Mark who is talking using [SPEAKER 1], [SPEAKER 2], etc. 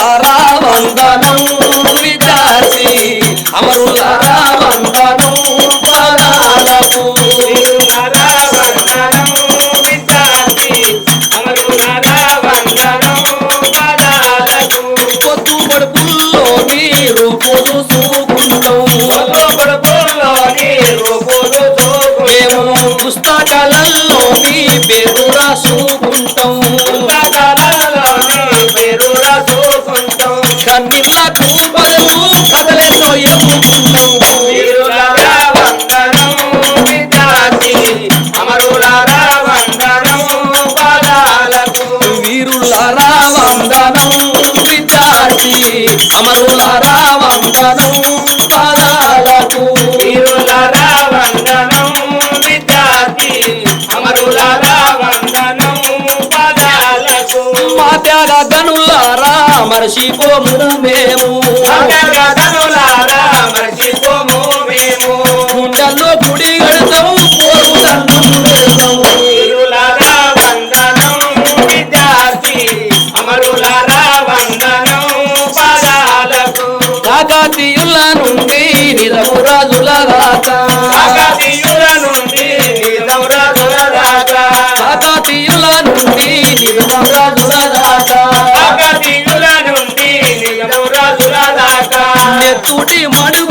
[SPEAKER 1] వీరులారా వందనం విద్యార్థి అమరులారా వందనం పాదాలకు
[SPEAKER 2] వీరులారా వందనం విద్యార్థి అమరులారా వందనం పాదాలకు
[SPEAKER 1] పొద్దు పడుపుల్లో నీరు పొదుసుకుంటాం మేము పుస్తకాలలో నీ పేరు రాసుకుంటాం కన్నీళ్లకు బదులు కథలెన్నో ఎప్పుకుంటాం
[SPEAKER 2] వీరులారా వందనం విద్యార్థి అమరులారా వందనం పాదాలకు
[SPEAKER 1] వీరులారా వందనం విద్యార్థి అమరులారా వందనం పాదాలకు
[SPEAKER 2] వీరులారా వందనం విద్యార్థి అమరులారా వందనం పాదాలకు
[SPEAKER 1] మా త్యాగ గనులారా మరచిపోము మేము
[SPEAKER 2] గనులారా మర్చిపోము మేము
[SPEAKER 1] గుండెల్లో గుడి గడతాం
[SPEAKER 2] వీరులారా వందనం విద్యార్థి అమరులారా వందనం పాదాలకు
[SPEAKER 1] కాకతీయుల నుండి నిజము రాజుల దాకా
[SPEAKER 2] కాకతీయుల నుండి నిజామరాజుల దాకా
[SPEAKER 1] కాకతీయుల నుండి నిజము రాజుల దాకా
[SPEAKER 2] కాకతీయుల నుండి నిజామరాజుల దాకా
[SPEAKER 1] నెత్తుటి మడుగు